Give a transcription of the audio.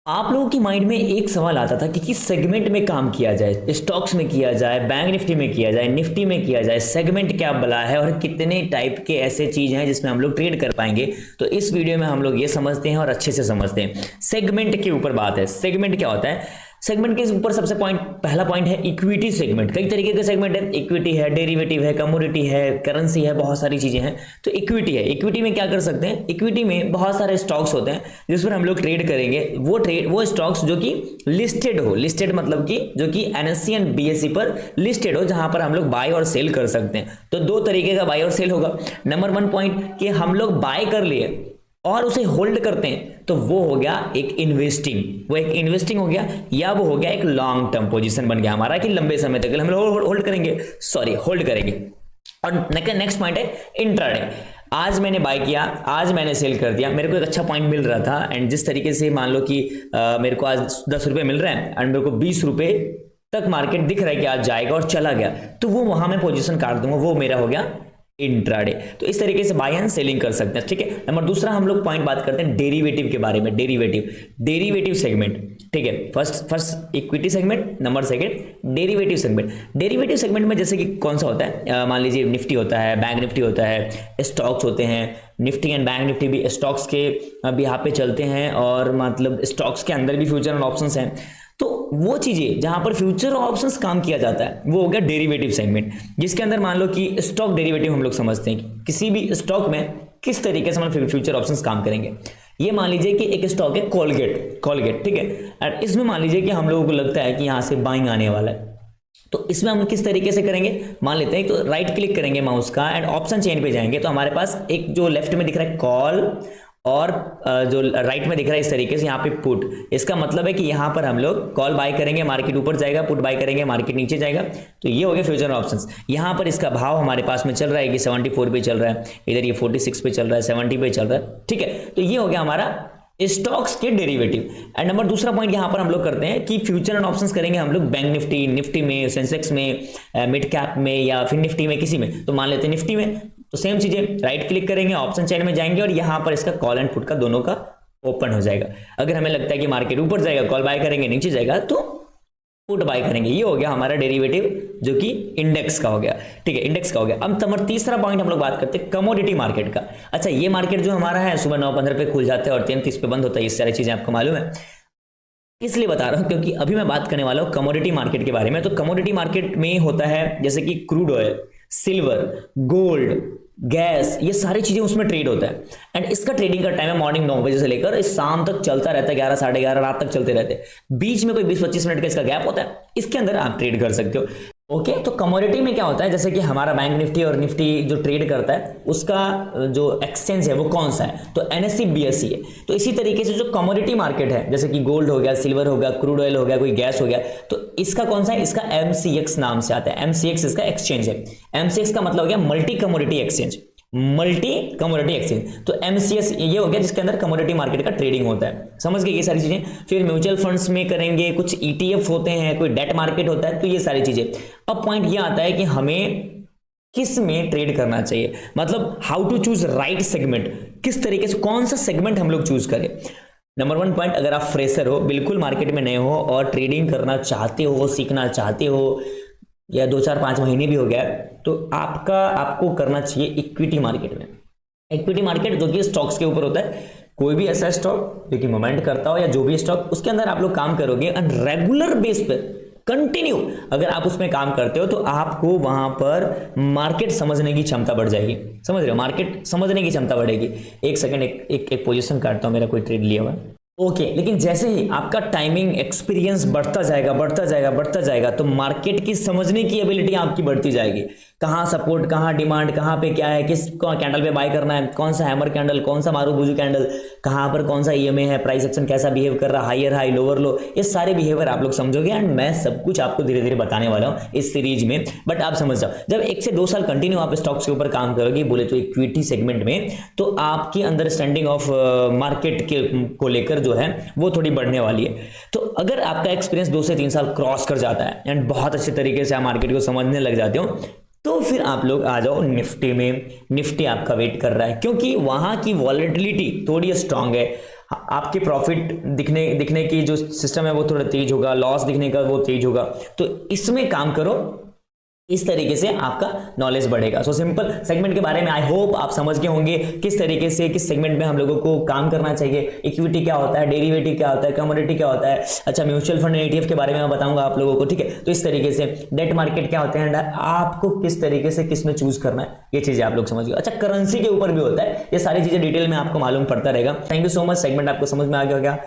आप लोगों की माइंड में एक सवाल आता था कि किस सेगमेंट में काम किया जाए, स्टॉक्स में किया जाए, बैंक निफ्टी में किया जाए, निफ्टी में किया जाए, सेगमेंट क्या बला है और कितने टाइप के ऐसे चीज हैं जिसमें हम लोग ट्रेड कर पाएंगे। तो इस वीडियो में हम लोग ये समझते हैं और अच्छे से समझते हैं। सेगमेंट के ऊपर बात है। सेगमेंट क्या होता है? सेगमेंट के ऊपर सबसे पहला पॉइंट है इक्विटी सेगमेंट। कई तरीके के सेगमेंट है, इक्विटी है, डेरिवेटिव है, कमोडिटी है, करेंसी है, बहुत सारी चीजें हैं। तो इक्विटी है, इक्विटी में क्या कर सकते हैं? इक्विटी में बहुत सारे स्टॉक्स होते हैं जिस पर हम लोग ट्रेड करेंगे। वो स्टॉक्स जो कि लिस्टेड हो, लिस्टेड मतलब कि जो कि एनएससी एंड बीएसई पर लिस्टेड हो, जहां पर हम लोग बाय और सेल कर सकते हैं। तो दो तरीके का बाय और सेल होगा। नंबर 1 पॉइंट कि हम लोग बाय कर लिए और उसे होल्ड करते हैं, तो वो हो गया एक इन्वेस्टिंग, वो एक इन्वेस्टिंग हो गया, या वो हो गया एक लॉन्ग टर्म पोजीशन बन गया हमारा कि लंबे समय तक हम लोग होल्ड करेंगे, होल्ड करेंगे। और नेक्स्ट पॉइंट है इंट्राडे। आज मैंने बाय किया, आज मैंने सेल कर दिया, मेरे को एक अच्छा पॉइंट मिल रहा था एंड जिस तरीके से मान लो कि मेरे को आज 10 रुपए मिल रहे हैं एंड मेरे को 20 रुपए तक मार्केट दिख रहा है कि आज जाएगा और चला गया, तो वो वहां मैं पोजीशन काट दूंगा, वो मेरा हो गया इंट्राडे। तो इस तरीके से बाय एंड सेलिंग कर सकते हैं। ठीक है। नंबर दूसरा हम लोग पॉइंट बात करते हैं डेरिवेटिव के बारे में। Derivative segment. ठीक है। First equity segment, number second derivative segment. Derivative segment में जैसे कि कौन सा होता है, मान लीजिए निफ्टी होता है, बैंक निफ्टी होता है, स्टॉक्स होते हैं। निफ्टी एंड बैंक निफ्टी भी स्टॉक्स के भी यहाँ पे चलते हैं और मतलब स्टॉक्स के अंदर भी फ्यूचर एंड ऑप्शंस हैं। तो वो चीजें जहां पर फ्यूचर ऑप्शंस काम किया जाता है वो हो गया डेरिवेटिव सेगमेंट, जिसके अंदर मान लो कि स्टॉक डेरिवेटिव हम लोग समझते हैं कि किसी भी स्टॉक में किस तरीके से हम फ्यूचर ऑप्शंस काम करेंगे। ये मान लीजिए कि एक स्टॉक है कोलगेट। ठीक है। और इसमें मान लीजिए कि हम लोगों को लगता है कि यहां से बाइंग आने वाला है, तो इसमें हम किस तरीके से करेंगे? मान लेते हैं तो राइट क्लिक करेंगे माउस का एंड ऑप्शन चेन पे जाएंगे, तो हमारे पास एक जो लेफ्ट में दिख रहा है कॉल और जो राइट में दिख रहा है इस तरीके से यहाँ पे पुट। इसका मतलब है कि यहाँ पर हम लोग कॉल बाय करेंगे, मार्केट ऊपर जाएगा, पुट बाय करेंगे, मार्केट नीचे जाएगा। तो ये हो गया फ्यूचर ऑप्शंस। यहाँ पर इसका भाव हमारे पास में चल रहा है कि 74 पे चल रहा है, इधर ये 46 पे चल रहा है, 70 पे चल रहा है। ठीक है। तो ये हो गया हमारा स्टॉक्स के डेरिवेटिव। एंड नंबर दूसरा पॉइंट यहां पर हम लोग करते हैं कि फ्यूचर एंड ऑप्शंस करेंगे हम लोग बैंक निफ्टी में, सेंसेक्स में, मिड कैप में या फिर निफ्टी में किसी में। तो मान लेते हैं निफ्टी में, तो सेम चीजें राइट क्लिक करेंगे, ऑप्शन चेन में जाएंगे और यहां पर इसका कॉल एंड पुट का दोनों का ओपन हो जाएगा। अगर हमें लगता है कि मार्केट ऊपर जाएगा, कॉल बाय करेंगे, नीचे जाएगा तो पुट बाय करेंगे। ये हो गया हमारा डेरिवेटिव जो कि इंडेक्स का हो गया। ठीक है, इंडेक्स का हो गया। अब नंबर तीसरा पॉइंट हम लोग बात करते हैं कमोडिटी मार्केट का। अच्छा, ये मार्केट जो हमारा है सुबह 9:15 पे खुल जाता है और 3:30 पे बंद होता है, ये सारी चीजें आपको मालूम है। इसलिए बता रहा हूं क्योंकि अभी मैं बात करने वाला हूं कमोडिटी मार्केट के बारे में। तो कमोडिटी मार्केट में होता है जैसे कि crude oil, silver, gold, gas, ये सारी चीजें उसमें ट्रेड होता है। एंड इसका ट्रेडिंग का टाइम है मॉर्निंग 9 बजे से लेकर शाम तक चलता रहता है, 11 साढ़े 11 रात तक चलते रहते हैं। बीच में कोई 20-25 मिनट का इसका गैप होता है, इसके अंदर आप ट्रेड कर सकते हो। ओके। तो कमोडिटी में क्या होता है, जैसे कि हमारा बैंक निफ्टी और निफ्टी जो ट्रेड करता है उसका जो एक्सचेंज है वो कौन सा है, तो एनएससी बीएसई है। तो इसी तरीके से जो कमोडिटी मार्केट है जैसे कि गोल्ड हो गया, सिल्वर हो गया, क्रूड ऑयल हो गया, कोई गैस हो गया, तो इसका कौन सा है? इसका एमसीएक्स नाम से आता है। एमसीएक्स इसका एक्सचेंज है। एमसीएक्स का मतलब हो गया multi commodity exchange, multi commodity exchange. तो एमसीएक्स ये हो गया जिसके अंदर कमोडिटी मार्केट का ट्रेडिंग होता है। समझ गए ये सारी चीजें। फिर म्यूचुअल फंड्स में करेंगे, कुछ ईटीएफ होते हैं, कोई डेट मार्केट होता है, तो ये सारी चीजें। अब पॉइंट ये आता है कि हमें किस में ट्रेड करना चाहिए, मतलब how to choose right segment, किस तरीके से कौन सा सेगमेंट हम लोग चूज करें। नंबर 1 पॉइंट, अगर आप फ्रेशर हो, बिल्कुल मार्केट में नए हो और ट्रेडिंग करना चाहते हो, सीखना चाहते हो, या 2-4-5 महीने भी हो गया, तो आपको करना चाहिए इक्विटी मार्केट में। इक्विटी मार्केट जो कि स्टॉक्स के ऊपर होता है, कोई भी ऐसा स्टॉक जो कि मूवमेंट करता हो या जो भी स्टॉक, उसके अंदर आप लोग काम करोगे और रेगुलर बेस पे कंटिन्यू अगर आप उसमें काम करते हो तो आपको वहां पर मार्केट समझने की क्षमता बढ़ जाएगी। समझ रहे हो, मार्केट समझने की क्षमता बढ़ेगी। एक सेकंड, एक पोजीशन काटता हूं, मेरा कोई ट्रेड लिया हुआ है। ओके। लेकिन जैसे ही आपका टाइमिंग एक्सपीरियंस बढ़ता जाएगा तो मार्केट की समझने की एबिलिटी आपकी बढ़ती जाएगी। कहां सपोर्ट, कहां डिमांड, कहां पे क्या है, किस कैंडल पे बाय करना है, कौन सा हैमर कैंडल, कौन सा मारूबुजू कैंडल, कहां पर कौन सा ईएमए है, प्राइस एक्शन कैसा बिहेव कर रहा है, हायर हाई, लोअर लो, ये सारे बिहेवियर आप लोग समझोगे। एंड मैं सब कुछ आपको धीरे धीरे बताने वाला हूं इस सीरीज में, बट आप समझ जाओ। जब 1 से 2 साल कंटिन्यू आप स्टॉक्स के ऊपर काम करोगे, बोले तो इक्विटी सेगमेंट में, तो आपकी अंडरस्टैंडिंग ऑफ मार्केट को लेकर जो है वो थोड़ी बढ़ने वाली है। तो अगर आपका एक्सपीरियंस 2 से 3 साल क्रॉस कर जाता है एंड बहुत अच्छे तरीके से आप मार्केट को समझने लग जाते हो, तो फिर आप लोग आ जाओ निफ्टी में। निफ्टी आपका वेट कर रहा है क्योंकि वहां की वॉलेटिलिटी थोड़ी स्ट्रांग है, आपके प्रॉफिट दिखने की जो सिस्टम है वो थोड़ा तेज होगा, लॉस दिखने का वो तेज होगा। तो इसमें काम करो, इस तरीके से आपका नॉलेज बढ़ेगा। सो सिंपल सेगमेंट के बारे में आई होप आप समझ गए होंगे किस तरीके से किस सेगमेंट में हम लोगों को काम करना चाहिए। इक्विटी क्या होता है, डेरिवेटिव क्या होता है, कमोडिटी क्या होता है, अच्छा म्यूचुअल फंड ETF के बारे में मैं बताऊंगा आप लोगों को, ठीक है। तो इस तरीके से डेट मार्केट क्या होते हैं, आपको किस तरीके से किस में चूज करना है, ये चीजें आप लोग समझ गए। अच्छा करेंसी के ऊपर भी होता है, ये सारी चीजें डिटेल में आपको मालूम पड़ता रहेगा। Thank you so much, segment आपको समझ में आ गया होगा।